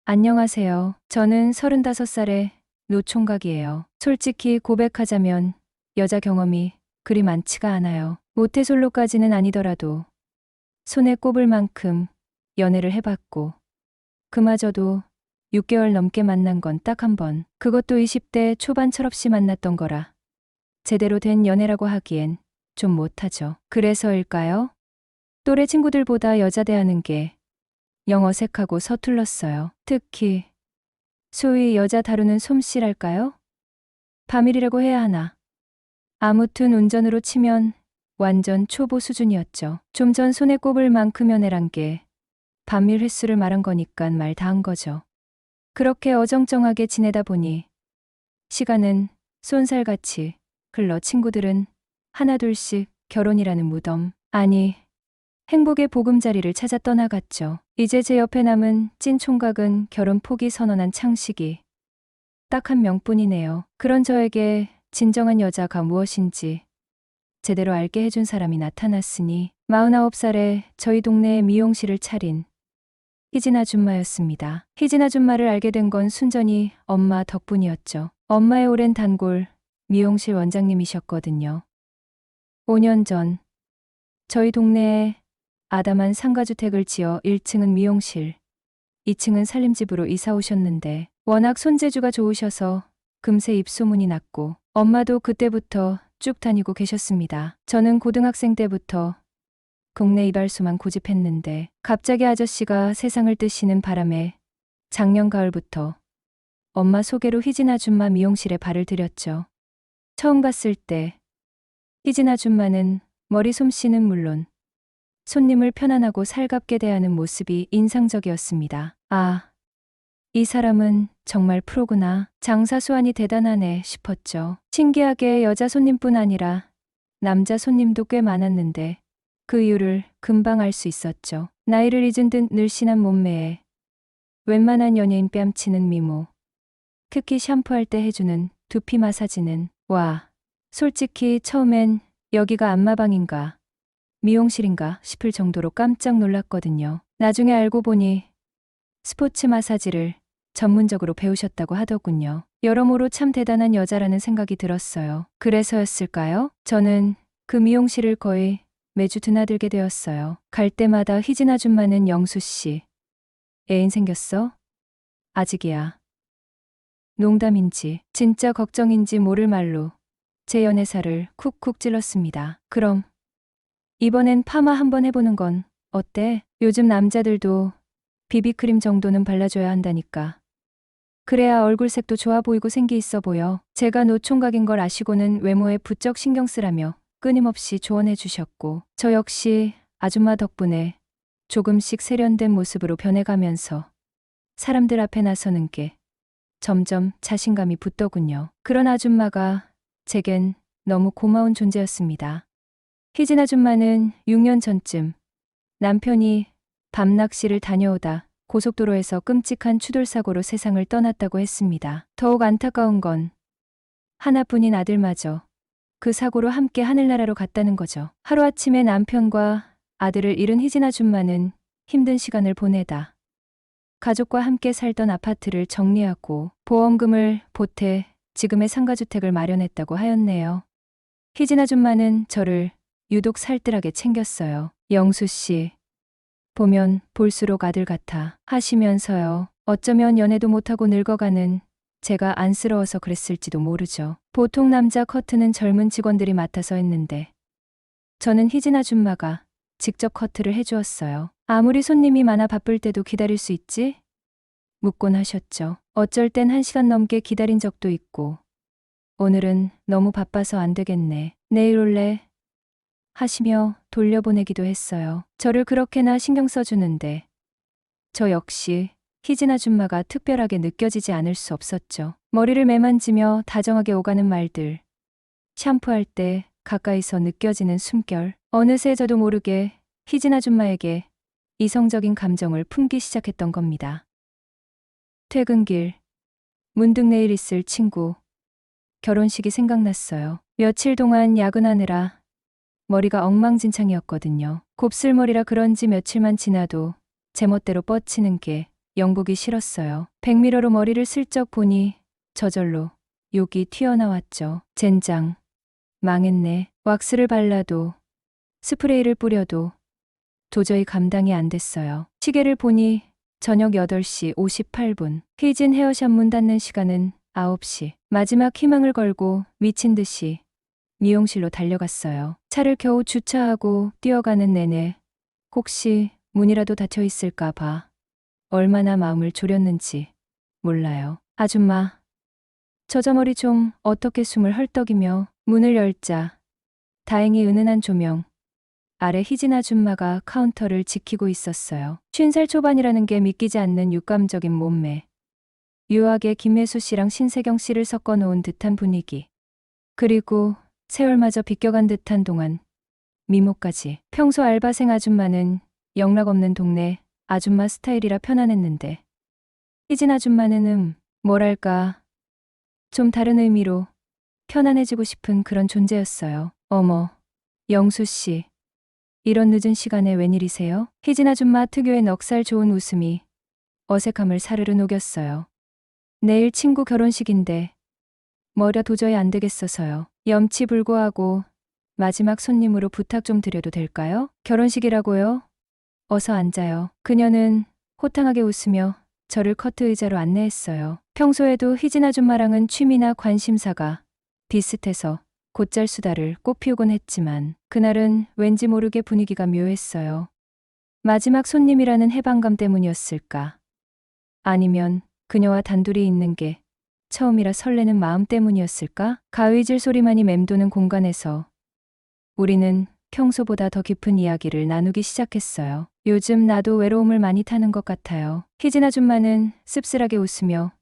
안녕하세요. 저는 35살의 노총각이에요. 솔직히 고백하자면 여자 경험이 그리 많지가 않아요. 모태솔로까지는 아니더라도 손에 꼽을 만큼 연애를 해봤고 그마저도 6개월 넘게 만난 건 딱 한 번. 그것도 20대 초반 철없이 만났던 거라 제대로 된 연애라고 하기엔 좀 못하죠. 그래서일까요? 또래 친구들보다 여자 대하는 게 영 어색하고 서툴렀어요. 특히 소위 여자 다루는 솜씨랄까요? 바밀이라고 해야 하나. 아무튼 운전으로 치면 완전 초보 수준이었죠. 좀 전 손에 꼽을 만큼 연애란 게 반밀 횟수를 말한 거니깐 말 다 한 거죠. 그렇게 어정쩡하게 지내다 보니 시간은 쏜살같이 흘러 친구들은 하나둘씩 결혼이라는 무덤, 아니 행복의 보금자리를 찾아 떠나갔죠. 이제 제 옆에 남은 찐 총각은 결혼 포기 선언한 창식이 딱 한 명뿐이네요. 그런 저에게 진정한 여자가 무엇인지 제대로 알게 해준 사람이 나타났으니 49살에 저희 동네에 미용실을 차린 희진 아줌마였습니다. 희진 아줌마를 알게 된 건 순전히 엄마 덕분이었죠. 엄마의 오랜 단골 미용실 원장님이셨거든요. 5년 전 저희 동네에 아담한 상가주택을 지어 1층은 미용실, 2층은 살림집으로 이사 오셨는데 워낙 손재주가 좋으셔서 금세 입소문이 났고 엄마도 그때부터 쭉 다니고 계셨습니다. 저는 고등학생 때부터 국내 이발소만 고집했는데 갑자기 아저씨가 세상을 뜨시는 바람에 작년 가을부터 엄마 소개로 희진 아줌마 미용실에 발을 들였죠. 처음 갔을 때 희진 아줌마는 머리 솜씨는 물론 손님을 편안하고 살갑게 대하는 모습이 인상적이었습니다. 아, 이 사람은 정말 프로구나. 장사 수완이 대단하네 싶었죠. 신기하게 여자 손님뿐 아니라 남자 손님도 꽤 많았는데 그 이유를 금방 알 수 있었죠. 나이를 잊은 듯 늘씬한 몸매에 웬만한 연예인 뺨치는 미모, 특히 샴푸할 때 해주는 두피 마사지는 와, 솔직히 처음엔 여기가 안마방인가 미용실인가 싶을 정도로 깜짝 놀랐거든요. 나중에 알고 보니 스포츠 마사지를 전문적으로 배우셨다고 하더군요. 여러모로 참 대단한 여자라는 생각이 들었어요. 그래서였을까요? 저는 그 미용실을 거의 매주 드나들게 되었어요. 갈 때마다 희진 아줌마는 영수 씨, 애인 생겼어? 아직이야. 농담인지 진짜 걱정인지 모를 말로 제 연애사를 쿡쿡 찔렀습니다. 그럼 이번엔 파마 한번 해보는 건 어때? 요즘 남자들도 비비크림 정도는 발라줘야 한다니까. 그래야 얼굴색도 좋아 보이고 생기 있어 보여. 제가 노총각인 걸 아시고는 외모에 부쩍 신경 쓰라며 끊임없이 조언해 주셨고 저 역시 아줌마 덕분에 조금씩 세련된 모습으로 변해가면서 사람들 앞에 나서는 게 점점 자신감이 붙더군요. 그런 아줌마가 제겐 너무 고마운 존재였습니다. 희진 아줌마는 6년 전쯤 남편이 밤낚시를 다녀오다 고속도로에서 끔찍한 추돌사고로 세상을 떠났다고 했습니다. 더욱 안타까운 건 하나뿐인 아들마저 그 사고로 함께 하늘나라로 갔다는 거죠. 하루아침에 남편과 아들을 잃은 희진 아줌마는 힘든 시간을 보내다 가족과 함께 살던 아파트를 정리하고 보험금을 보태 지금의 상가주택을 마련했다고 하였네요. 희진 아줌마는 저를 유독 살뜰하게 챙겼어요. 영수 씨, 보면 볼수록 아들 같아 하시면서요. 어쩌면 연애도 못하고 늙어가는 제가 안쓰러워서 그랬을지도 모르죠. 보통 남자 커트는 젊은 직원들이 맡아서 했는데 저는 희진 아줌마가 직접 커트를 해주었어요. 아무리 손님이 많아 바쁠 때도 기다릴 수 있지? 묻곤 하셨죠. 어쩔 땐 1시간 넘게 기다린 적도 있고 오늘은 너무 바빠서 안 되겠네. 내일 올래? 하시며 돌려보내기도 했어요. 저를 그렇게나 신경 써주는데 저 역시 희진 아줌마가 특별하게 느껴지지 않을 수 없었죠. 머리를 매만지며 다정하게 오가는 말들, 샴푸할 때 가까이서 느껴지는 숨결, 어느새 저도 모르게 희진 아줌마에게 이성적인 감정을 품기 시작했던 겁니다. 퇴근길, 문득 내일 있을 친구 결혼식이 생각났어요. 며칠 동안 야근하느라 머리가 엉망진창이었거든요. 곱슬머리라 그런지 며칠만 지나도 제멋대로 뻗치는 게 영보기 싫었어요. 백미러로 머리를 슬쩍 보니 저절로 욕이 튀어나왔죠. 젠장. 망했네. 왁스를 발라도 스프레이를 뿌려도 도저히 감당이 안 됐어요. 시계를 보니 저녁 8시 58분. 희진 헤어샵 문 닫는 시간은 9시. 마지막 희망을 걸고 미친 듯이 미용실로 달려갔어요. 차를 겨우 주차하고 뛰어가는 내내 혹시 문이라도 닫혀 있을까 봐 얼마나 마음을 졸였는지 몰라요. 아줌마, 저 머리 좀 어떻게 숨을 헐떡이며 문을 열자 다행히 은은한 조명 아래 희진 아줌마가 카운터를 지키고 있었어요. 50살 초반이라는 게 믿기지 않는 육감적인 몸매. 유하게 김혜수 씨랑 신세경 씨를 섞어 놓은 듯한 분위기. 그리고 세월마저 비껴간 듯한 동안 미모까지. 평소 알바생 아줌마는 영락없는 동네 아줌마 스타일이라 편안했는데 희진 아줌마는 뭐랄까 좀 다른 의미로 편안해지고 싶은 그런 존재였어요. 어머, 영수 씨. 이런 늦은 시간에 웬일이세요? 희진 아줌마 특유의 넉살 좋은 웃음이 어색함을 사르르 녹였어요. 내일 친구 결혼식인데 뭐라 도저히 안 되겠어서요. 염치불고하고 마지막 손님으로 부탁 좀 드려도 될까요? 결혼식이라고요? 어서 앉아요. 그녀는 호탕하게 웃으며 저를 커트 의자로 안내했어요. 평소에도 희진 아줌마랑은 취미나 관심사가 비슷해서 곧잘 수다를 꼭 피우곤 했지만 그날은 왠지 모르게 분위기가 묘했어요. 마지막 손님이라는 해방감 때문이었을까? 아니면 그녀와 단둘이 있는 게 처음이라 설레는 마음 때문이었을까? 가위질 소리만이 맴도는 공간에서 우리는 평소보다 더 깊은 이야기를 나누기 시작했어요. 요즘 나도 외로움을 많이 타는 것 같아요. 희진 아줌마는 씁쓸하게 웃으며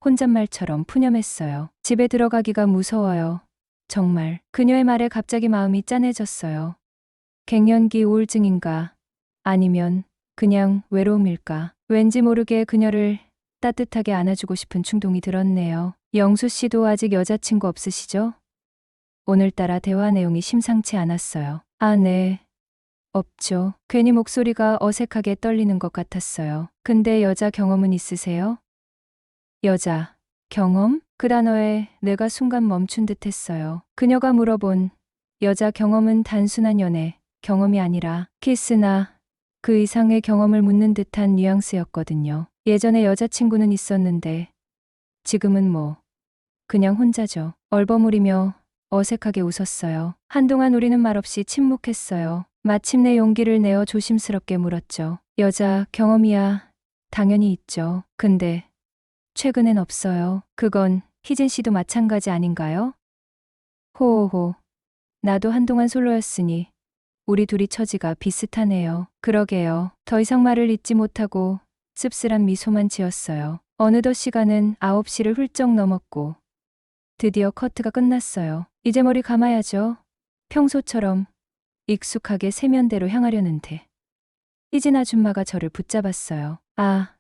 혼잣말처럼 푸념했어요. 집에 들어가기가 무서워요. 정말. 그녀의 말에 갑자기 마음이 짠해졌어요. 갱년기 우울증인가? 아니면 그냥 외로움일까? 왠지 모르게 그녀를 따뜻하게 안아주고 싶은 충동이 들었네요. 영수 씨도 아직 여자친구 없으시죠? 오늘따라 대화 내용이 심상치 않았어요. 아, 네. 없죠. 괜히 목소리가 어색하게 떨리는 것 같았어요. 근데 여자 경험은 있으세요? 여자 경험? 그 단어에 뇌가 순간 멈춘 듯 했어요. 그녀가 물어본 여자 경험은 단순한 연애 경험이 아니라 키스나 그 이상의 경험을 묻는 듯한 뉘앙스였거든요. 예전에 여자친구는 있었는데 지금은 뭐 그냥 혼자죠. 얼버무리며 어색하게 웃었어요. 한동안 우리는 말없이 침묵했어요. 마침내 용기를 내어 조심스럽게 물었죠. 여자 경험이야 당연히 있죠. 근데 최근엔 없어요. 그건 희진 씨도 마찬가지 아닌가요? 호호호. 나도 한동안 솔로였으니 우리 둘이 처지가 비슷하네요. 그러게요. 더 이상 말을 잇지 못하고 씁쓸한 미소만 지었어요. 어느덧 시간은 9시를 훌쩍 넘었고 드디어 커트가 끝났어요. 이제 머리 감아야죠. 평소처럼 익숙하게 세면대로 향하려는데 희진 아줌마가 저를 붙잡았어요. 아,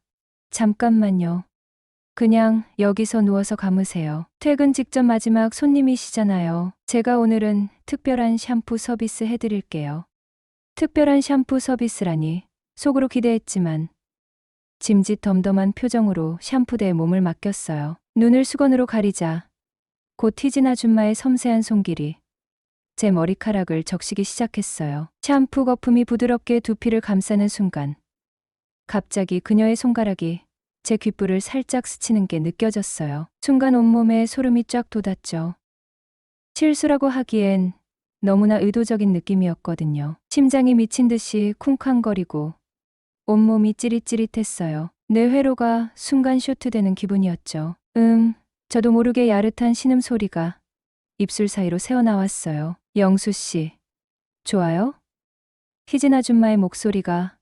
잠깐만요. 그냥 여기서 누워서 감으세요. 퇴근 직전 마지막 손님이시잖아요. 제가 오늘은 특별한 샴푸 서비스 해드릴게요. 특별한 샴푸 서비스라니 속으로 기대했지만 짐짓 덤덤한 표정으로 샴푸대에 몸을 맡겼어요. 눈을 수건으로 가리자 곧 희진 아줌마의 섬세한 손길이 제 머리카락을 적시기 시작했어요. 샴푸 거품이 부드럽게 두피를 감싸는 순간 갑자기 그녀의 손가락이 제 귓불을 살짝 스치는 게 느껴졌어요. 순간 온몸에 소름이 쫙 돋았죠. 실수라고 하기엔 너무나 의도적인 느낌이었거든요. 심장이 미친 듯이 쿵쾅거리고 온몸이 찌릿찌릿했어요. 뇌 회로가 순간 쇼트되는 기분이었죠. 저도 모르게 야릇한 신음소리가 입술 사이로 새어나왔어요. 영수 씨, 좋아요? 희진 아줌마의 목소리가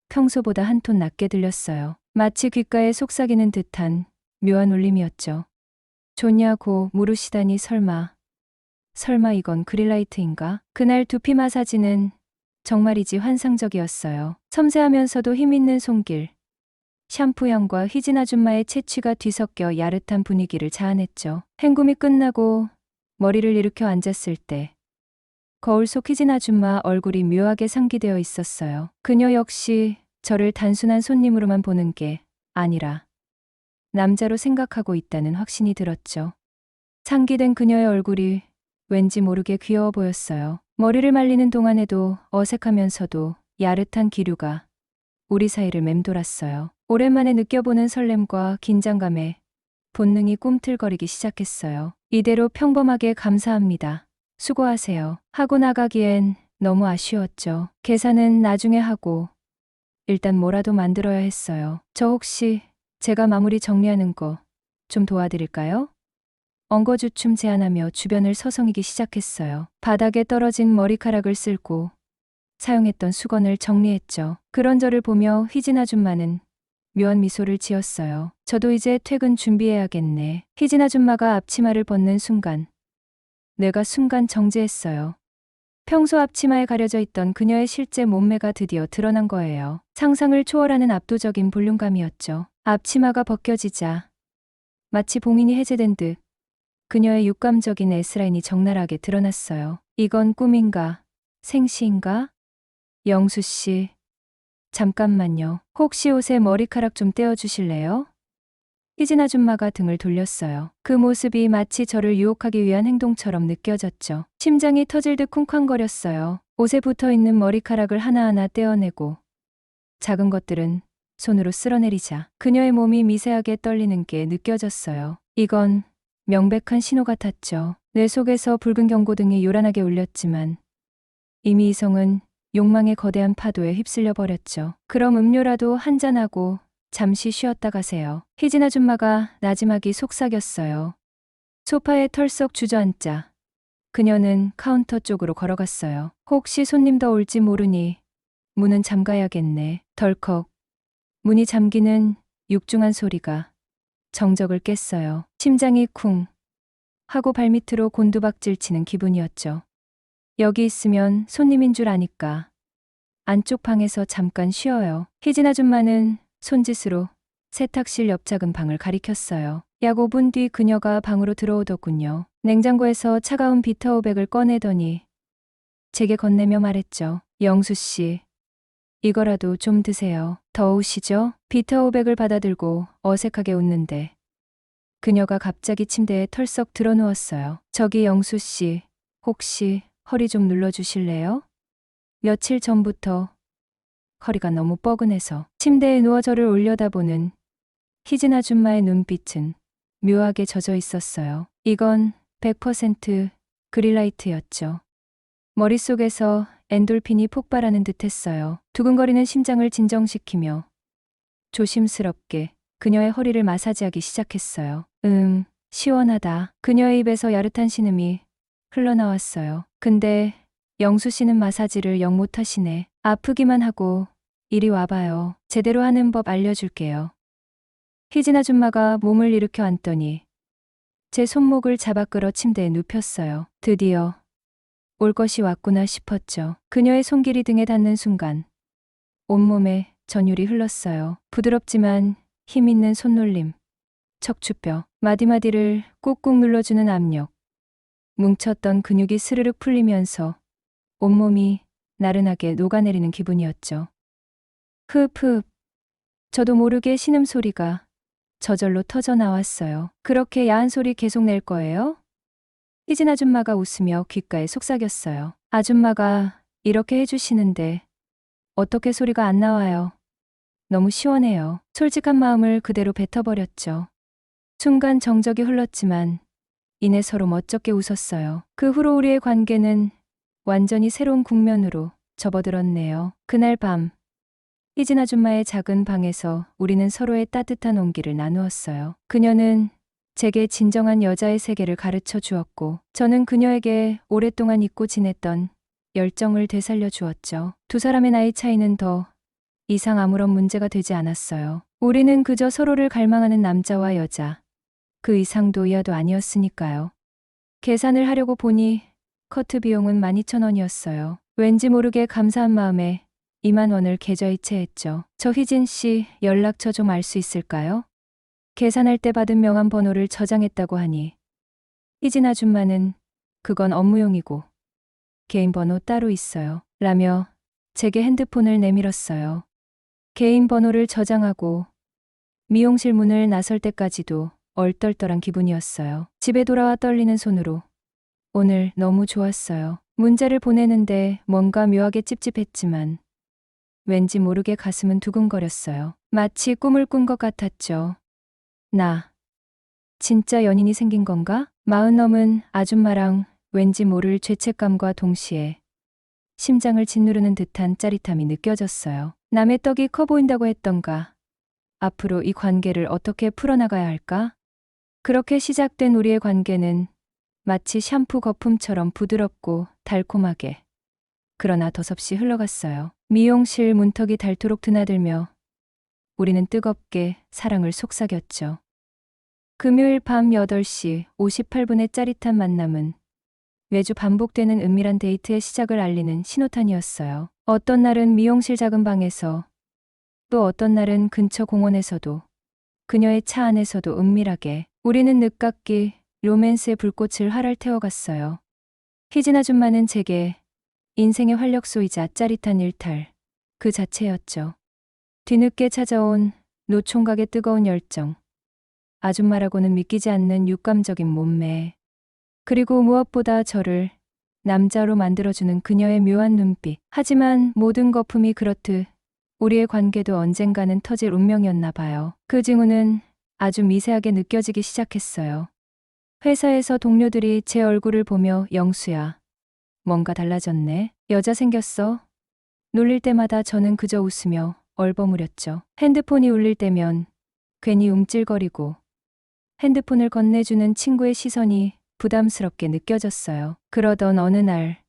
평소보다 한 톤 낮게 들렸어요. 마치 귓가에 속삭이는 듯한 묘한 울림이었죠. 좋냐고 물으시다니 설마 이건 그릴라이트인가? 그날 두피 마사지는 정말이지 환상적이었어요. 섬세하면서도 힘있는 손길, 샴푸 향과 희진 아줌마의 채취가 뒤섞여 야릇한 분위기를 자아냈죠. 헹굼이 끝나고 머리를 일으켜 앉았을 때 거울 속 희진 아줌마 얼굴이 묘하게 상기되어 있었어요. 그녀 역시 저를 단순한 손님으로만 보는 게 아니라 남자로 생각하고 있다는 확신이 들었죠. 상기된 그녀의 얼굴이 왠지 모르게 귀여워 보였어요. 머리를 말리는 동안에도 어색하면서도 야릇한 기류가 우리 사이를 맴돌았어요. 오랜만에 느껴보는 설렘과 긴장감에 본능이 꿈틀거리기 시작했어요. 이대로 평범하게 감사합니다. 수고하세요. 하고 나가기엔 너무 아쉬웠죠. 계산은 나중에 하고 일단 뭐라도 만들어야 했어요. 저 혹시 제가 마무리 정리하는 거 좀 도와드릴까요? 엉거주춤 제안하며 주변을 서성이기 시작했어요. 바닥에 떨어진 머리카락을 쓸고 사용했던 수건을 정리했죠. 그런 저를 보며 휘진 아줌마는 묘한 미소를 지었어요. 저도 이제 퇴근 준비해야겠네. 휘진 아줌마가 앞치마를 벗는 순간 뇌가 순간 정지했어요. 평소 앞치마에 가려져 있던 그녀의 실제 몸매가 드디어 드러난 거예요. 상상을 초월하는 압도적인 볼륨감이었죠. 앞치마가 벗겨지자 마치 봉인이 해제된 듯 그녀의 육감적인 S라인이 적나라하게 드러났어요. 이건 꿈인가? 생시인가? 영수 씨, 잠깐만요. 혹시 옷에 머리카락 좀 떼어주실래요? 희진 아줌마가 등을 돌렸어요. 그 모습이 마치 저를 유혹하기 위한 행동처럼 느껴졌죠. 심장이 터질 듯 쿵쾅거렸어요. 옷에 붙어있는 머리카락을 하나하나 떼어내고 작은 것들은 손으로 쓸어내리자 그녀의 몸이 미세하게 떨리는 게 느껴졌어요. 이건 명백한 신호 같았죠. 뇌 속에서 붉은 경고등이 요란하게 울렸지만 이미 이성은 욕망의 거대한 파도에 휩쓸려 버렸죠. 그럼 음료라도 한잔하고 잠시 쉬었다 가세요. 희진 아줌마가 나지막이 속삭였어요. 소파에 털썩 주저앉자 그녀는 카운터 쪽으로 걸어갔어요. 혹시 손님 더 올지 모르니 문은 잠가야겠네. 덜컥 문이 잠기는 육중한 소리가 정적을 깼어요. 심장이 쿵 하고 발밑으로 곤두박질 치는 기분이었죠. 여기 있으면 손님인 줄 아니까 안쪽 방에서 잠깐 쉬어요. 희진 아줌마는 손짓으로 세탁실 옆 작은 방을 가리켰어요. 약 5분 뒤 그녀가 방으로 들어오더군요. 냉장고에서 차가운 비타오백을 꺼내더니 제게 건네며 말했죠. 영수 씨, 이거라도 좀 드세요. 더우시죠? 비타오백을 받아들고 어색하게 웃는데 그녀가 갑자기 침대에 털썩 드러누웠어요. 저기 영수 씨, 혹시 허리 좀 눌러주실래요? 며칠 전부터 허리가 너무 뻐근해서 침대에 누워 저를 올려다보는 희진 아줌마의 눈빛은 묘하게 젖어 있었어요. 이건 100% 그릴라이트였죠. 머릿속에서 엔돌핀이 폭발하는 듯했어요. 두근거리는 심장을 진정시키며 조심스럽게 그녀의 허리를 마사지하기 시작했어요. 시원하다. 그녀의 입에서 야릇한 신음이 흘러나왔어요. 근데 영수 씨는 마사지를 영 못하시네. 아프기만 하고 이리 와봐요. 제대로 하는 법 알려줄게요. 희진 아줌마가 몸을 일으켜 앉더니 제 손목을 잡아 끌어 침대에 눕혔어요. 드디어 올 것이 왔구나 싶었죠. 그녀의 손길이 등에 닿는 순간 온몸에 전율이 흘렀어요. 부드럽지만 힘있는 손놀림, 척추뼈, 마디마디를 꾹꾹 눌러주는 압력, 뭉쳤던 근육이 스르륵 풀리면서 온몸이 나른하게 녹아내리는 기분이었죠. 흡흡. 저도 모르게 신음소리가 저절로 터져 나왔어요. 그렇게 야한 소리 계속 낼 거예요? 희진 아줌마가 웃으며 귓가에 속삭였어요. 아줌마가 이렇게 해주시는데 어떻게 소리가 안 나와요? 너무 시원해요. 솔직한 마음을 그대로 뱉어버렸죠. 순간 정적이 흘렀지만 이내 서로 멋쩍게 웃었어요. 그 후로 우리의 관계는 완전히 새로운 국면으로 접어들었네요. 그날 밤 희진 아줌마의 작은 방에서 우리는 서로의 따뜻한 온기를 나누었어요. 그녀는 제게 진정한 여자의 세계를 가르쳐 주었고 저는 그녀에게 오랫동안 잊고 지냈던 열정을 되살려 주었죠. 두 사람의 나이 차이는 더 이상 아무런 문제가 되지 않았어요. 우리는 그저 서로를 갈망하는 남자와 여자, 그 이상도 이하도 아니었으니까요. 계산을 하려고 보니 커트 비용은 12,000원이었어요. 왠지 모르게 감사한 마음에 2만 원을 계좌이체했죠. 저 희진 씨 연락처 좀 알 수 있을까요? 계산할 때 받은 명함 번호를 저장했다고 하니 희진 아줌마는 그건 업무용이고 개인 번호 따로 있어요. 라며 제게 핸드폰을 내밀었어요. 개인 번호를 저장하고 미용실 문을 나설 때까지도 얼떨떨한 기분이었어요. 집에 돌아와 떨리는 손으로 오늘 너무 좋았어요. 문자를 보내는데 뭔가 묘하게 찝찝했지만 왠지 모르게 가슴은 두근거렸어요. 마치 꿈을 꾼 것 같았죠. 나 진짜 연인이 생긴 건가? 마흔 넘은 아줌마랑 왠지 모를 죄책감과 동시에 심장을 짓누르는 듯한 짜릿함이 느껴졌어요. 남의 떡이 커 보인다고 했던가? 앞으로 이 관계를 어떻게 풀어나가야 할까? 그렇게 시작된 우리의 관계는 마치 샴푸 거품처럼 부드럽고 달콤하게, 그러나 더섭이 흘러갔어요. 미용실 문턱이 닳도록 드나들며 우리는 뜨겁게 사랑을 속삭였죠. 금요일 밤 8시 58분의 짜릿한 만남은 매주 반복되는 은밀한 데이트의 시작을 알리는 신호탄이었어요. 어떤 날은 미용실 작은 방에서, 또 어떤 날은 근처 공원에서도, 그녀의 차 안에서도 은밀하게 우리는 늦깎이 로맨스의 불꽃을 활활 태워갔어요. 희진 아줌마는 제게 인생의 활력소이자 짜릿한 일탈 그 자체였죠. 뒤늦게 찾아온 노총각의 뜨거운 열정, 아줌마라고는 믿기지 않는 육감적인 몸매, 그리고 무엇보다 저를 남자로 만들어주는 그녀의 묘한 눈빛. 하지만 모든 거품이 그렇듯 우리의 관계도 언젠가는 터질 운명이었나 봐요. 그 징후는 아주 미세하게 느껴지기 시작했어요. 회사에서 동료들이 제 얼굴을 보며 영수야, 뭔가 달라졌네. 여자 생겼어? 놀릴 때마다 저는 그저 웃으며 얼버무렸죠. 핸드폰이 울릴 때면 괜히 움찔거리고 핸드폰을 건네주는 친구의 시선이 부담스럽게 느껴졌어요. 그러던 어느 날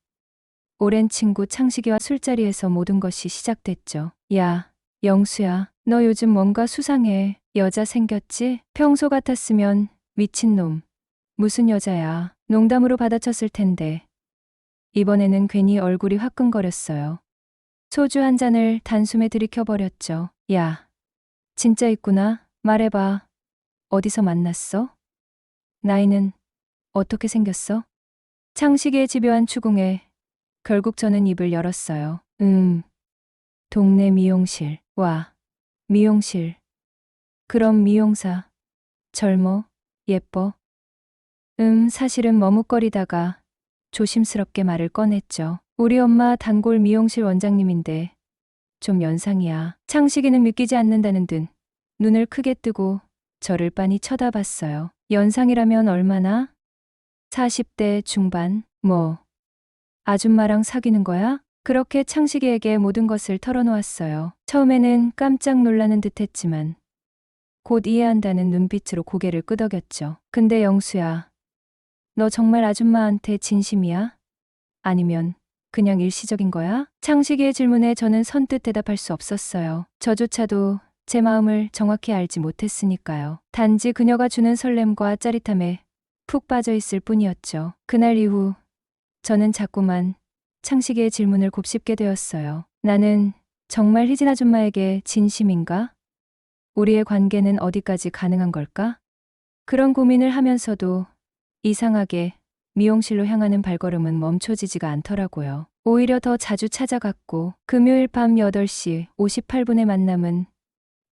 오랜 친구 창식이와 술자리에서 모든 것이 시작됐죠. 야, 영수야, 너 요즘 뭔가 수상해. 여자 생겼지? 평소 같았으면 미친놈, 무슨 여자야, 농담으로 받아쳤을 텐데 이번에는 괜히 얼굴이 화끈거렸어요. 소주 한 잔을 단숨에 들이켜버렸죠. 야, 진짜 있구나. 말해봐. 어디서 만났어? 나이는 어떻게 생겼어? 창식의 집요한 추궁에 결국 저는 입을 열었어요. 동네 미용실. 와, 미용실. 그럼 미용사. 젊어? 예뻐? 사실은 머뭇거리다가 조심스럽게 말을 꺼냈죠. 우리 엄마 단골 미용실 원장님인데 좀 연상이야. 창식이는 믿기지 않는다는 듯 눈을 크게 뜨고 저를 빤히 쳐다봤어요. 연상이라면 얼마나? 40대 중반? 뭐, 아줌마랑 사귀는 거야? 그렇게 창식이에게 모든 것을 털어놓았어요. 처음에는 깜짝 놀라는 듯 했지만 곧 이해한다는 눈빛으로 고개를 끄덕였죠. 근데 영수야, 너 정말 아줌마한테 진심이야? 아니면 그냥 일시적인 거야? 창식이의 질문에 저는 선뜻 대답할 수 없었어요. 저조차도 제 마음을 정확히 알지 못했으니까요. 단지 그녀가 주는 설렘과 짜릿함에 푹 빠져 있을 뿐이었죠. 그날 이후 저는 자꾸만 창식이의 질문을 곱씹게 되었어요. 나는 정말 희진 아줌마에게 진심인가? 우리의 관계는 어디까지 가능한 걸까? 그런 고민을 하면서도 이상하게 미용실로 향하는 발걸음은 멈춰지지가 않더라고요. 오히려 더 자주 찾아갔고 금요일 밤 8시 58분의 만남은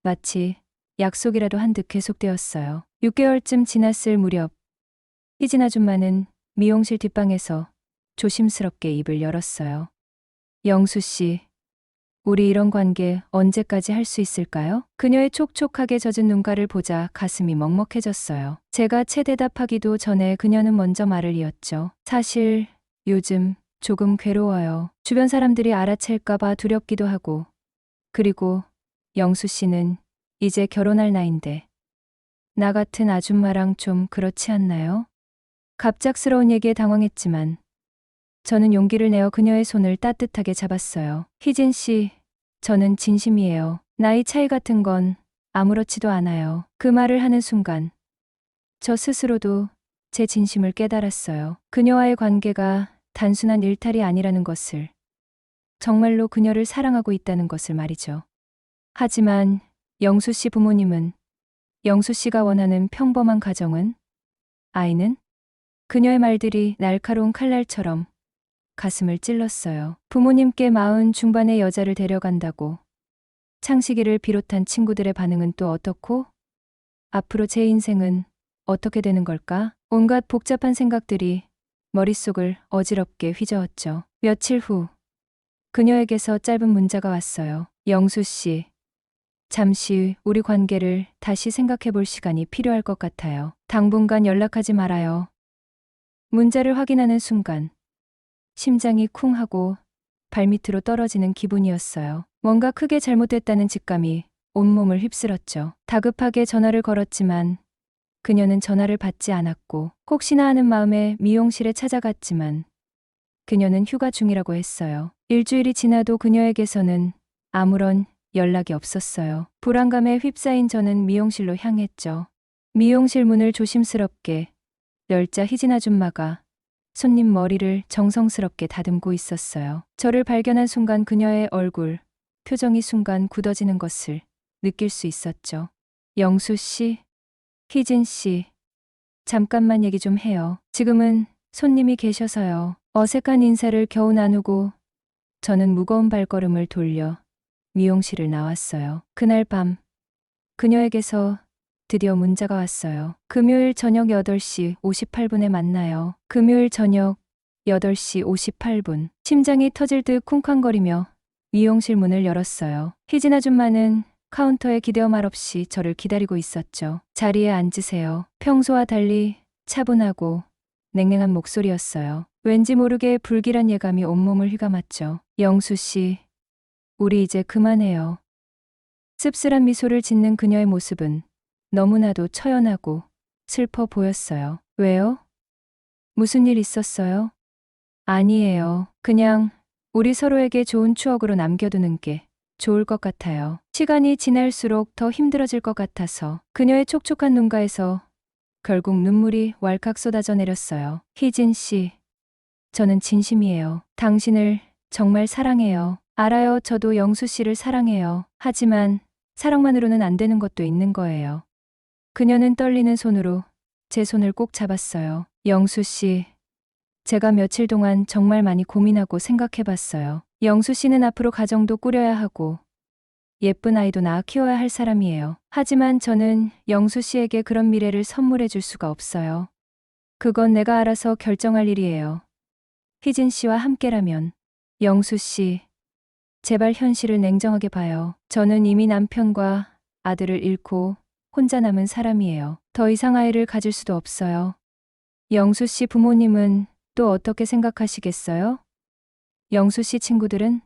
마치 약속이라도 한 듯 계속되었어요. 6개월쯤 지났을 무렵 희진 아줌마는 미용실 뒷방에서 조심스럽게 입을 열었어요. 영수 씨, 우리 이런 관계 언제까지 할 수 있을까요? 그녀의 촉촉하게 젖은 눈가를 보자 가슴이 먹먹해졌어요. 제가 채 대답하기도 전에 그녀는 먼저 말을 이었죠. 사실 요즘 조금 괴로워요. 주변 사람들이 알아챌까봐 두렵기도 하고, 그리고 영수 씨는 이제 결혼할 나이인데 나 같은 아줌마랑 좀 그렇지 않나요? 갑작스러운 얘기에 당황했지만 저는 용기를 내어 그녀의 손을 따뜻하게 잡았어요. 희진 씨, 저는 진심이에요. 나이 차이 같은 건 아무렇지도 않아요. 그 말을 하는 순간 저 스스로도 제 진심을 깨달았어요. 그녀와의 관계가 단순한 일탈이 아니라는 것을, 정말로 그녀를 사랑하고 있다는 것을 말이죠. 하지만 영수 씨 부모님은, 영수 씨가 원하는 평범한 가정은, 아이는? 그녀의 말들이 날카로운 칼날처럼 가슴을 찔렀어요. 부모님께 40 중반의 여자를 데려간다고 창식이를 비롯한 친구들의 반응은 또 어떻고? 앞으로 제 인생은 어떻게 되는 걸까? 온갖 복잡한 생각들이 머릿속을 어지럽게 휘저었죠. 며칠 후 그녀에게서 짧은 문자가 왔어요. 영수 씨, 잠시 우리 관계를 다시 생각해 볼 시간이 필요할 것 같아요. 당분간 연락하지 말아요. 문자를 확인하는 순간 심장이 쿵 하고 발밑으로 떨어지는 기분이었어요. 뭔가 크게 잘못됐다는 직감이 온몸을 휩쓸었죠. 다급하게 전화를 걸었지만 그녀는 전화를 받지 않았고 혹시나 하는 마음에 미용실에 찾아갔지만 그녀는 휴가 중이라고 했어요. 일주일이 지나도 그녀에게서는 아무런 연락이 없었어요. 불안감에 휩싸인 저는 미용실로 향했죠. 미용실 문을 조심스럽게 열자 희진 아줌마가 손님 머리를 정성스럽게 다듬고 있었어요. 저를 발견한 순간 그녀의 얼굴, 표정이 순간 굳어지는 것을 느낄 수 있었죠. 영수 씨, 희진 씨, 잠깐만 얘기 좀 해요. 지금은 손님이 계셔서요. 어색한 인사를 겨우 나누고 저는 무거운 발걸음을 돌려 미용실을 나왔어요. 그날 밤 그녀에게서 드디어 문자가 왔어요. 금요일 저녁 8시 58분에 만나요. 금요일 저녁 8시 58분. 심장이 터질 듯 쿵쾅거리며 미용실 문을 열었어요. 희진 아줌마는 카운터에 기대어 말없이 저를 기다리고 있었죠. 자리에 앉으세요. 평소와 달리 차분하고 냉랭한 목소리였어요. 왠지 모르게 불길한 예감이 온몸을 휘감았죠. 영수 씨, 우리 이제 그만해요. 씁쓸한 미소를 짓는 그녀의 모습은 너무나도 처연하고 슬퍼 보였어요. 왜요? 무슨 일 있었어요? 아니에요. 그냥 우리 서로에게 좋은 추억으로 남겨두는 게 좋을 것 같아요. 시간이 지날수록 더 힘들어질 것 같아서. 그녀의 촉촉한 눈가에서 결국 눈물이 왈칵 쏟아져 내렸어요. 희진 씨, 저는 진심이에요. 당신을 정말 사랑해요. 알아요. 저도 영수 씨를 사랑해요. 하지만 사랑만으로는 안 되는 것도 있는 거예요. 그녀는 떨리는 손으로 제 손을 꼭 잡았어요. 영수 씨, 제가 며칠 동안 정말 많이 고민하고 생각해 봤어요. 영수 씨는 앞으로 가정도 꾸려야 하고 예쁜 아이도 낳아 키워야 할 사람이에요. 하지만 저는 영수 씨에게 그런 미래를 선물해 줄 수가 없어요. 그건 내가 알아서 결정할 일이에요. 희진 씨와 함께라면. 영수 씨, 제발 현실을 냉정하게 봐요. 저는 이미 남편과 아들을 잃고 혼자 남은 사람이에요. 더 이상 아이를 가질 수도 없어요. 영수 씨 부모님은 또 어떻게 생각하시겠어요? 영수 씨 친구들은?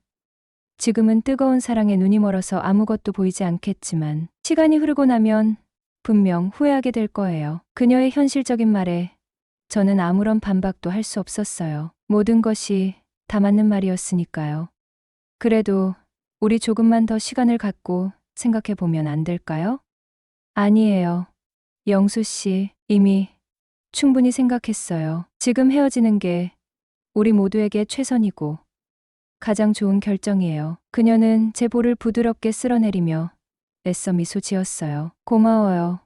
지금은 뜨거운 사랑에 눈이 멀어서 아무것도 보이지 않겠지만 시간이 흐르고 나면 분명 후회하게 될 거예요. 그녀의 현실적인 말에 저는 아무런 반박도 할 수 없었어요. 모든 것이 다 맞는 말이었으니까요. 그래도 우리 조금만 더 시간을 갖고 생각해 보면 안 될까요? 아니에요. 영수 씨, 이미 충분히 생각했어요. 지금 헤어지는 게 우리 모두에게 최선이고 가장 좋은 결정이에요. 그녀는 제 볼을 부드럽게 쓸어내리며 애써 미소 지었어요. 고마워요.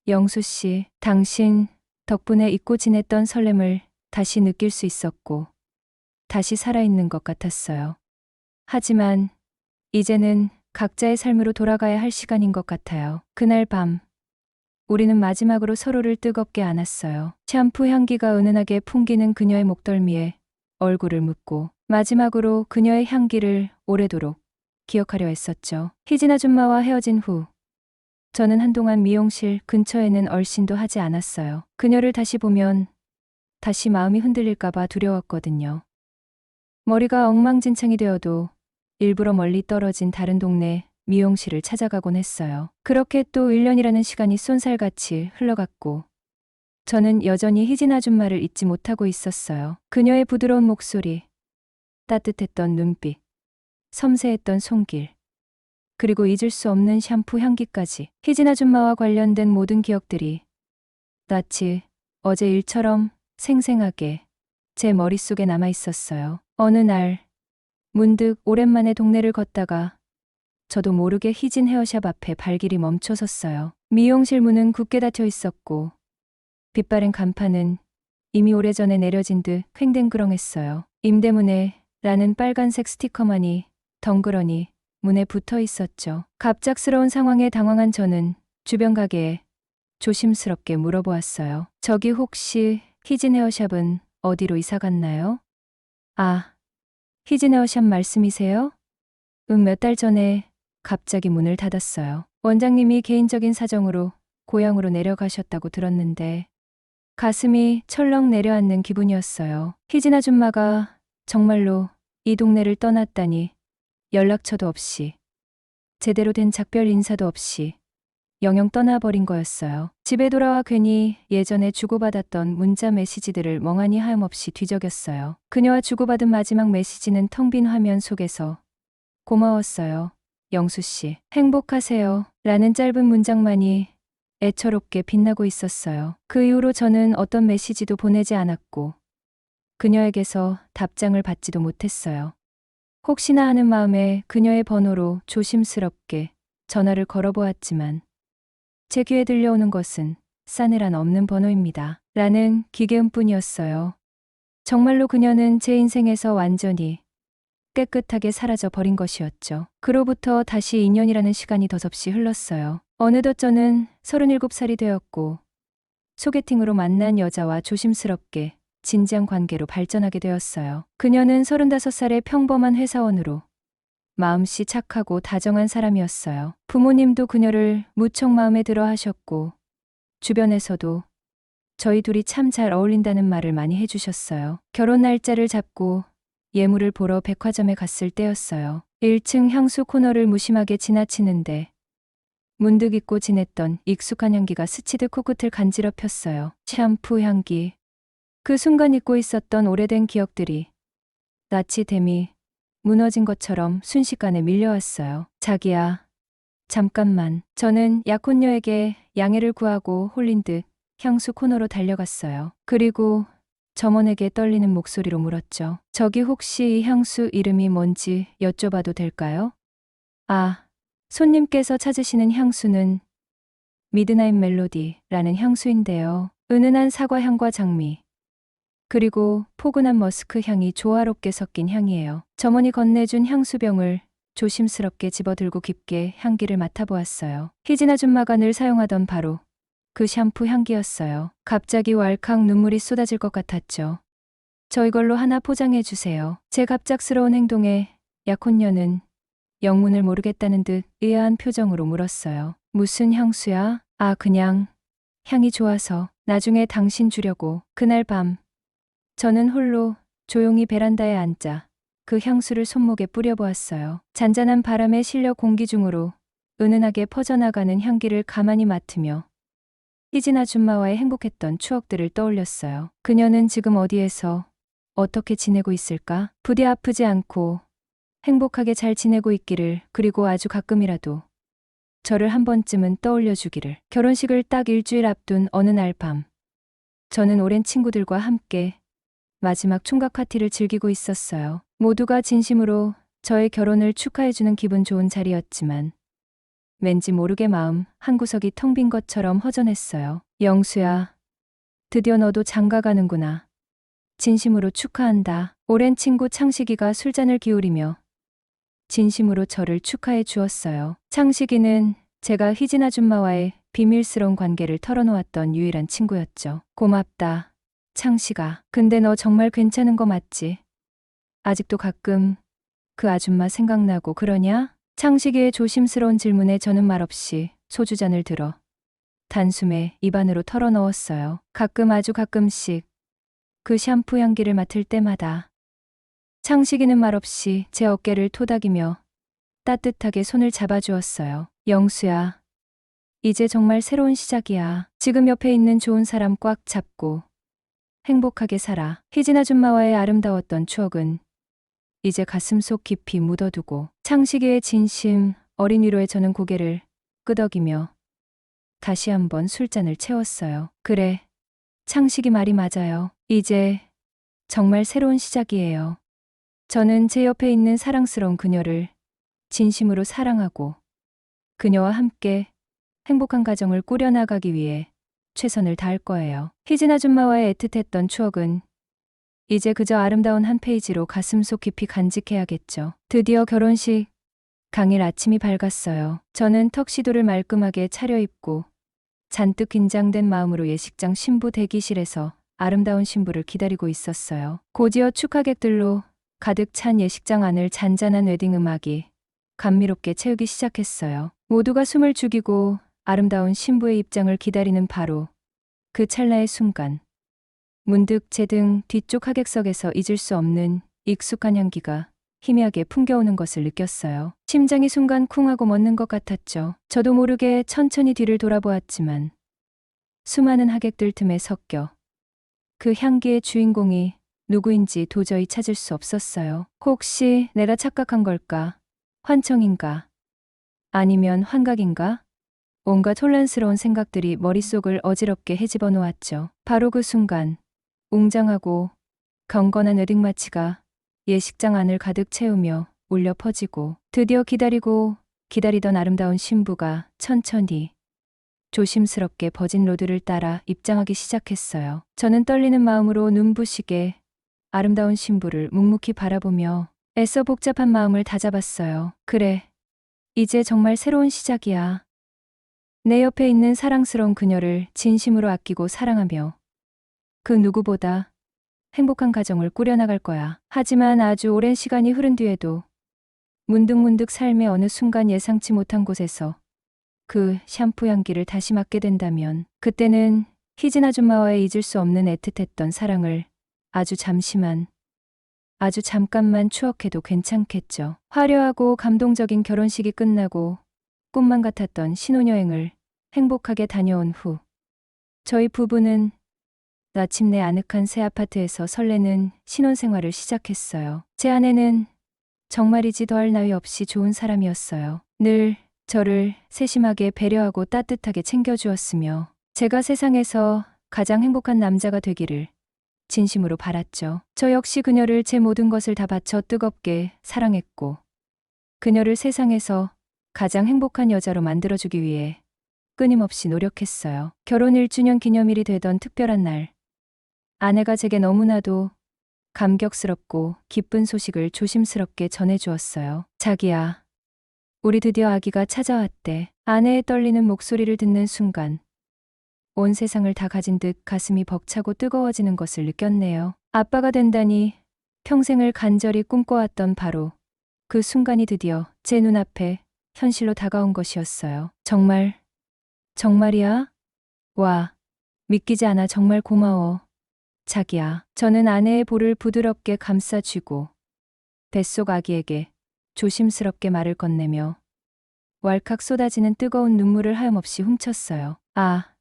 영수 씨, 당신 덕분에 잊고 지냈던 설렘을 다시 느낄 수 있었고 다시 살아있는 것 같았어요. 하지만 이제는 각자의 삶으로 돌아가야 할 시간인 것 같아요. 그날 밤 우리는 마지막으로 서로를 뜨겁게 안았어요. 샴푸 향기가 은은하게 풍기는 그녀의 목덜미에 얼굴을 묻고 마지막으로 그녀의 향기를 오래도록 기억하려 했었죠. 희진 아줌마와 헤어진 후 저는 한동안 미용실 근처에는 얼씬도 하지 않았어요. 그녀를 다시 보면 다시 마음이 흔들릴까봐 두려웠거든요. 머리가 엉망진창이 되어도 일부러 멀리 떨어진 다른 동네 미용실을 찾아가곤 했어요. 그렇게 또 1년이라는 시간이 쏜살같이 흘러갔고 저는 여전히 희진 아줌마를 잊지 못하고 있었어요. 그녀의 부드러운 목소리, 따뜻했던 눈빛, 섬세했던 손길, 그리고 잊을 수 없는 샴푸 향기까지. 희진 아줌마와 관련된 모든 기억들이 마치 어제 일처럼 생생하게 제 머릿속에 남아 있었어요. 어느 날 문득 오랜만에 동네를 걷다가 저도 모르게 희진 헤어샵 앞에 발길이 멈춰섰어요. 미용실 문은 굳게 닫혀 있었고 빛바랜 간판은 이미 오래전에 내려진 듯 횡댕그렁했어요. 임대문에 라는 빨간색 스티커만이 덩그러니 문에 붙어 있었죠. 갑작스러운 상황에 당황한 저는 주변 가게에 조심스럽게 물어보았어요. 저기 혹시 희진 헤어샵은 어디로 이사 갔나요? 아, 희진 헤어샵 말씀이세요? 몇 달 전에 갑자기 문을 닫았어요. 원장님이 개인적인 사정으로 고향으로 내려가셨다고 들었는데 가슴이 철렁 내려앉는 기분이었어요. 희진 아줌마가 정말로 이 동네를 떠났다니 연락처도 없이 제대로 된 작별 인사도 없이 영영 떠나버린 거였어요. 집에 돌아와 괜히 예전에 주고받았던 문자 메시지들을 멍하니 하염없이 뒤적였어요. 그녀와 주고받은 마지막 메시지는 텅 빈 화면 속에서 고마웠어요. 영수 씨, 행복하세요. 라는 짧은 문장만이 애처롭게 빛나고 있었어요. 그 이후로 저는 어떤 메시지도 보내지 않았고 그녀에게서 답장을 받지도 못했어요. 혹시나 하는 마음에 그녀의 번호로 조심스럽게 전화를 걸어보았지만 제 귀에 들려오는 것은 싸늘한 없는 번호입니다. 라는 기계음뿐이었어요. 정말로 그녀는 제 인생에서 완전히 깨끗하게 사라져 버린 것이었죠. 그로부터 다시 2년이라는 시간이 더없이 흘렀어요. 어느덧 저는 37살이 되었고 소개팅으로 만난 여자와 조심스럽게 진지한 관계로 발전하게 되었어요. 그녀는 35살의 평범한 회사원으로 마음씨 착하고 다정한 사람이었어요. 부모님도 그녀를 무척 마음에 들어 하셨고 주변에서도 저희 둘이 참 잘 어울린다는 말을 많이 해주셨어요. 결혼 날짜를 잡고 예물을 보러 백화점에 갔을 때였어요. 1층 향수 코너를 무심하게 지나치는데 문득 잊고 지냈던 익숙한 향기가 스치듯 코끝을 간지럽혔어요. 샴푸 향기. 그 순간 잊고 있었던 오래된 기억들이 낯이 댐이 무너진 것처럼 순식간에 밀려왔어요. 자기야, 잠깐만. 저는 약혼녀에게 양해를 구하고 홀린 듯 향수 코너로 달려갔어요. 그리고 점원에게 떨리는 목소리로 물었죠. 저기 혹시 이 향수 이름이 뭔지 여쭤봐도 될까요? 아, 손님께서 찾으시는 향수는 미드나잇 멜로디라는 향수인데요. 은은한 사과 향과 장미, 그리고 포근한 머스크 향이 조화롭게 섞인 향이에요. 점원이 건네준 향수병을 조심스럽게 집어들고 깊게 향기를 맡아보았어요. 희진 아줌마가 늘 사용하던 바로 그 샴푸 향기였어요. 갑자기 왈칵 눈물이 쏟아질 것 같았죠. 저 이걸로 하나 포장해 주세요. 제 갑작스러운 행동에 약혼녀는 영문을 모르겠다는 듯 의아한 표정으로 물었어요. 무슨 향수야? 아, 그냥 향이 좋아서 나중에 당신 주려고. 그날 밤 저는 홀로 조용히 베란다에 앉아 그 향수를 손목에 뿌려보았어요. 잔잔한 바람에 실려 공기 중으로 은은하게 퍼져나가는 향기를 가만히 맡으며 희진 아줌마와의 행복했던 추억들을 떠올렸어요. 그녀는 지금 어디에서 어떻게 지내고 있을까? 부디 아프지 않고 행복하게 잘 지내고 있기를, 그리고 아주 가끔이라도 저를 한 번쯤은 떠올려 주기를. 결혼식을 딱 일주일 앞둔 어느 날 밤, 저는 오랜 친구들과 함께 마지막 총각 파티를 즐기고 있었어요. 모두가 진심으로 저의 결혼을 축하해주는 기분 좋은 자리였지만 왠지 모르게 마음 한구석이 텅 빈 것처럼 허전했어요. 영수야, 드디어 너도 장가가는구나. 진심으로 축하한다. 오랜 친구 창식이가 술잔을 기울이며 진심으로 저를 축하해 주었어요. 창식이는 제가 희진 아줌마와의 비밀스러운 관계를 털어놓았던 유일한 친구였죠. 고맙다, 창식아. 근데 너 정말 괜찮은 거 맞지? 아직도 가끔 그 아줌마 생각나고 그러냐? 창식이의 조심스러운 질문에 저는 말없이 소주잔을 들어 단숨에 입안으로 털어넣었어요. 가끔, 아주 가끔씩 그 샴푸 향기를 맡을 때마다. 창식이는 말없이 제 어깨를 토닥이며 따뜻하게 손을 잡아주었어요. 영수야, 이제 정말 새로운 시작이야. 지금 옆에 있는 좋은 사람 꽉 잡고 행복하게 살아. 희진 아줌마와의 아름다웠던 추억은 이제 가슴속 깊이 묻어두고. 창식이의 진심 어린 위로에 저는 고개를 끄덕이며 다시 한번 술잔을 채웠어요. 그래, 창식이 말이 맞아요. 이제 정말 새로운 시작이에요. 저는 제 옆에 있는 사랑스러운 그녀를 진심으로 사랑하고 그녀와 함께 행복한 가정을 꾸려나가기 위해 최선을 다할 거예요. 희진 아줌마와의 애틋했던 추억은 이제 그저 아름다운 한 페이지로 가슴속 깊이 간직해야겠죠. 드디어 결혼식 당일 아침이 밝았어요. 저는 턱시도를 말끔하게 차려입고 잔뜩 긴장된 마음으로 예식장 신부 대기실에서 아름다운 신부를 기다리고 있었어요. 곧이어 축하객들로 가득 찬 예식장 안을 잔잔한 웨딩 음악이 감미롭게 채우기 시작했어요. 모두가 숨을 죽이고 아름다운 신부의 입장을 기다리는 바로 그 찰나의 순간, 문득 제 등 뒤쪽 하객석에서 잊을 수 없는 익숙한 향기가 희미하게 풍겨오는 것을 느꼈어요. 심장이 순간 쿵하고 멎는 것 같았죠. 저도 모르게 천천히 뒤를 돌아보았지만 수많은 하객들 틈에 섞여 그 향기의 주인공이 누구인지 도저히 찾을 수 없었어요. 혹시 내가 착각한 걸까? 환청인가? 아니면 환각인가? 온갖 혼란스러운 생각들이 머릿속을 어지럽게 헤집어 놓았죠. 바로 그 순간 웅장하고 경건한 웨딩마치가 예식장 안을 가득 채우며 울려 퍼지고 드디어 기다리던 아름다운 신부가 천천히 조심스럽게 버진 로드를 따라 입장하기 시작했어요. 저는 떨리는 마음으로 눈부시게 아름다운 신부를 묵묵히 바라보며 애써 복잡한 마음을 다잡았어요. 그래, 이제 정말 새로운 시작이야. 내 옆에 있는 사랑스러운 그녀를 진심으로 아끼고 사랑하며 그 누구보다 행복한 가정을 꾸려나갈 거야. 하지만 아주 오랜 시간이 흐른 뒤에도 문득문득 삶의 어느 순간 예상치 못한 곳에서 그 샴푸 향기를 다시 맡게 된다면 그때는 희진 아줌마와의 잊을 수 없는 애틋했던 사랑을 아주 잠깐만 추억해도 괜찮겠죠. 화려하고 감동적인 결혼식이 끝나고 꿈만 같았던 신혼여행을 행복하게 다녀온 후 저희 부부는 마침내 아늑한 새 아파트에서 설레는 신혼생활을 시작했어요. 제 아내는 정말이지 더할 나위 없이 좋은 사람이었어요. 늘 저를 세심하게 배려하고 따뜻하게 챙겨주었으며 제가 세상에서 가장 행복한 남자가 되기를 진심으로 바랐죠. 저 역시 그녀를 제 모든 것을 다 바쳐 뜨겁게 사랑했고 그녀를 세상에서 가장 행복한 여자로 만들어주기 위해 끊임없이 노력했어요. 결혼 1주년 기념일이 되던 특별한 날, 아내가 제게 너무나도 감격스럽고 기쁜 소식을 조심스럽게 전해주었어요. 자기야, 우리 드디어 아기가 찾아왔대. 아내의 떨리는 목소리를 듣는 순간 온 세상을 다 가진 듯 가슴이 벅차고 뜨거워지는 것을 느꼈네요. 아빠가 된다니 평생을 간절히 꿈꿔왔던 바로 그 순간이 드디어 제 눈앞에 현실로 다가온 것이었어요. 정말이야? 와, 믿기지 않아. 정말 고마워. 자기야. 저는 아내의 볼을 부드럽게 감싸쥐고 뱃속 아기에게 조심스럽게 말을 건네며 왈칵 쏟아지는 뜨거운 눈물을 하염없이 훔쳤어요. 아,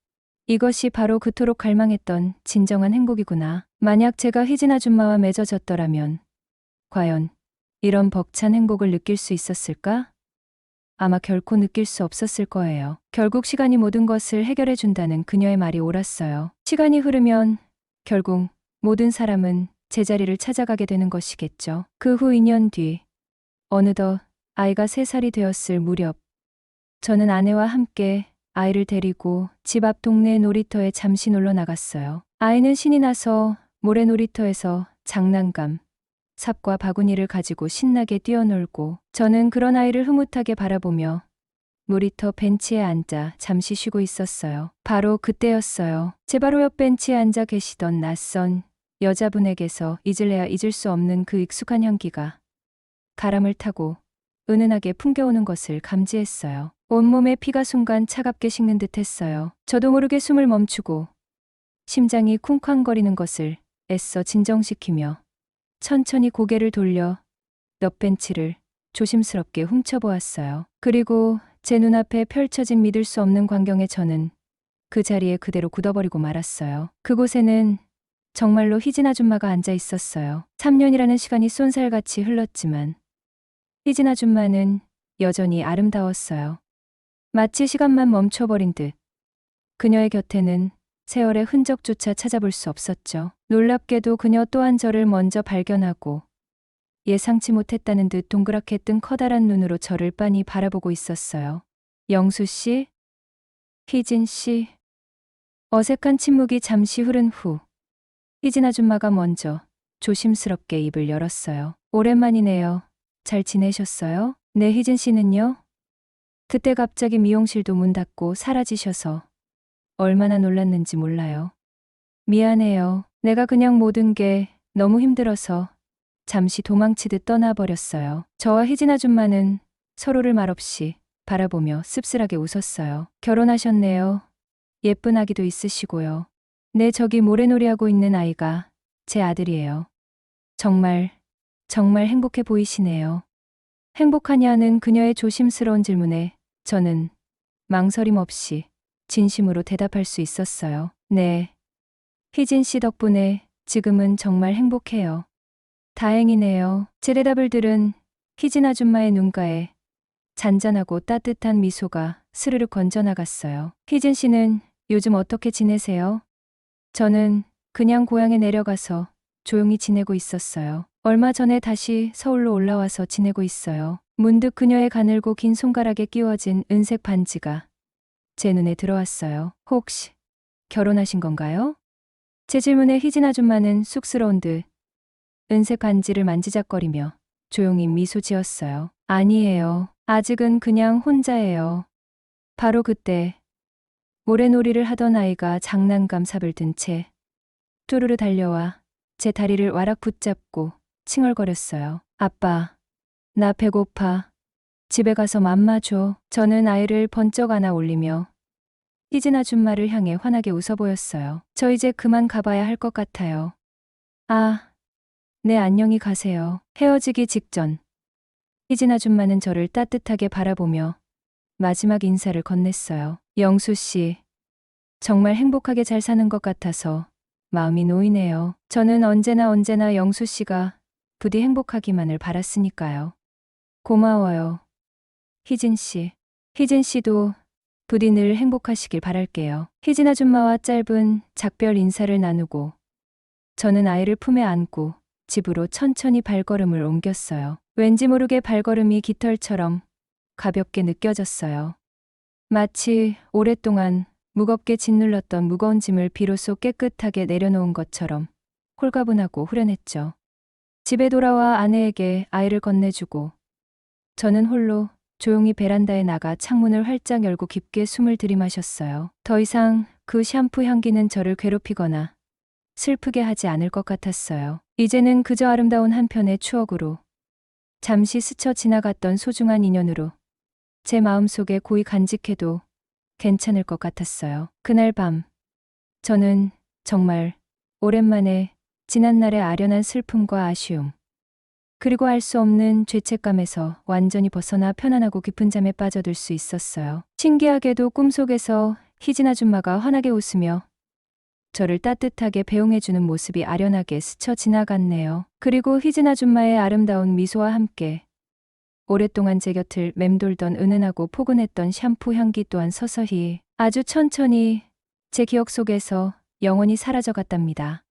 이것이 바로 그토록 갈망했던 진정한 행복이구나. 만약 제가 희진 아줌마와 맺어졌더라면 과연 이런 벅찬 행복을 느낄 수 있었을까? 아마 결코 느낄 수 없었을 거예요. 결국 시간이 모든 것을 해결해 준다는 그녀의 말이 옳았어요. 시간이 흐르면 결국 모든 사람은 제자리를 찾아가게 되는 것이겠죠. 그 후 2년 뒤 어느덧 아이가 3살이 되었을 무렵 저는 아내와 함께 아이를 데리고 집 앞 동네 놀이터에 잠시 놀러 나갔어요. 아이는 신이 나서 모래 놀이터에서 장난감, 삽과 바구니를 가지고 신나게 뛰어놀고 저는 그런 아이를 흐뭇하게 바라보며 놀이터 벤치에 앉아 잠시 쉬고 있었어요. 바로 그때였어요. 제 바로 옆 벤치에 앉아 계시던 낯선 여자분에게서 잊을래야 잊을 수 없는 그 익숙한 향기가 가람을 타고 은은하게 풍겨오는 것을 감지했어요. 온몸에 피가 순간 차갑게 식는 듯 했어요. 저도 모르게 숨을 멈추고 심장이 쿵쾅거리는 것을 애써 진정시키며 천천히 고개를 돌려 옆 벤치를 조심스럽게 훔쳐보았어요. 그리고 제 눈앞에 펼쳐진 믿을 수 없는 광경에 저는 그 자리에 그대로 굳어버리고 말았어요. 그곳에는 정말로 희진 아줌마가 앉아 있었어요. 3년이라는 시간이 쏜살같이 흘렀지만 희진 아줌마는 여전히 아름다웠어요. 마치 시간만 멈춰버린 듯 그녀의 곁에는 세월의 흔적조차 찾아볼 수 없었죠. 놀랍게도 그녀 또한 저를 먼저 발견하고 예상치 못했다는 듯 동그랗게 뜬 커다란 눈으로 저를 빤히 바라보고 있었어요. 영수 씨? 희진 씨? 어색한 침묵이 잠시 흐른 후 희진 아줌마가 먼저 조심스럽게 입을 열었어요. 오랜만이네요. 잘 지내셨어요? 네, 희진 씨는요? 그때 갑자기 미용실도 문 닫고 사라지셔서 얼마나 놀랐는지 몰라요. 미안해요. 내가 그냥 모든 게 너무 힘들어서 잠시 도망치듯 떠나버렸어요. 저와 희진 아줌마는 서로를 말없이 바라보며 씁쓸하게 웃었어요. 결혼하셨네요. 예쁜 아기도 있으시고요. 네, 저기 모래놀이하고 있는 아이가 제 아들이에요. 정말 행복해 보이시네요. 행복하냐는 그녀의 조심스러운 질문에 저는 망설임 없이 진심으로 대답할 수 있었어요. 네. 희진 씨 덕분에 지금은 정말 행복해요. 다행이네요. 제 대답을 들은 희진 아줌마의 눈가에 잔잔하고 따뜻한 미소가 스르륵 건져나갔어요. 희진 씨는 요즘 어떻게 지내세요? 저는 그냥 고향에 내려가서 조용히 지내고 있었어요. 얼마 전에 다시 서울로 올라와서 지내고 있어요. 문득 그녀의 가늘고 긴 손가락에 끼워진 은색 반지가 제 눈에 들어왔어요. 혹시 결혼하신 건가요? 제 질문에 희진 아줌마는 쑥스러운 듯 은색 반지를 만지작거리며 조용히 미소 지었어요. 아니에요. 아직은 그냥 혼자예요. 바로 그때 모래놀이를 하던 아이가 장난감 삽을 든 채 뚜루루 달려와 제 다리를 와락 붙잡고 칭얼거렸어요. 아빠, 나 배고파. 집에 가서 맘마 줘. 저는 아이를 번쩍 안아 올리며 희진 아줌마를 향해 환하게 웃어 보였어요. 저 이제 그만 가봐야 할 것 같아요. 아, 네, 안녕히 가세요. 헤어지기 직전 희진 아줌마는 저를 따뜻하게 바라보며 마지막 인사를 건넸어요. 영수 씨, 정말 행복하게 잘 사는 것 같아서 마음이 놓이네요. 저는 언제나 영수 씨가 부디 행복하기만을 바랐으니까요. 고마워요. 희진 씨. 희진 씨도 부디 늘 행복하시길 바랄게요. 희진 아줌마와 짧은 작별 인사를 나누고 저는 아이를 품에 안고 집으로 천천히 발걸음을 옮겼어요. 왠지 모르게 발걸음이 깃털처럼 가볍게 느껴졌어요. 마치 오랫동안 무겁게 짓눌렀던 무거운 짐을 비로소 깨끗하게 내려놓은 것처럼 홀가분하고 후련했죠. 집에 돌아와 아내에게 아이를 건네주고 저는 홀로 조용히 베란다에 나가 창문을 활짝 열고 깊게 숨을 들이마셨어요. 더 이상 그 샴푸 향기는 저를 괴롭히거나 슬프게 하지 않을 것 같았어요. 이제는 그저 아름다운 한 편의 추억으로 잠시 스쳐 지나갔던 소중한 인연으로 제 마음속에 고이 간직해도 괜찮을 것 같았어요. 그날 밤 저는 정말 오랜만에 지난날의 아련한 슬픔과 아쉬움 그리고 알 수 없는 죄책감에서 완전히 벗어나 편안하고 깊은 잠에 빠져들 수 있었어요. 신기하게도 꿈속에서 희진 아줌마가 환하게 웃으며 저를 따뜻하게 배웅해주는 모습이 아련하게 스쳐 지나갔네요. 그리고 희진 아줌마의 아름다운 미소와 함께 오랫동안 제 곁을 맴돌던 은은하고 포근했던 샴푸 향기 또한 서서히 아주 천천히 제 기억 속에서 영원히 사라져갔답니다.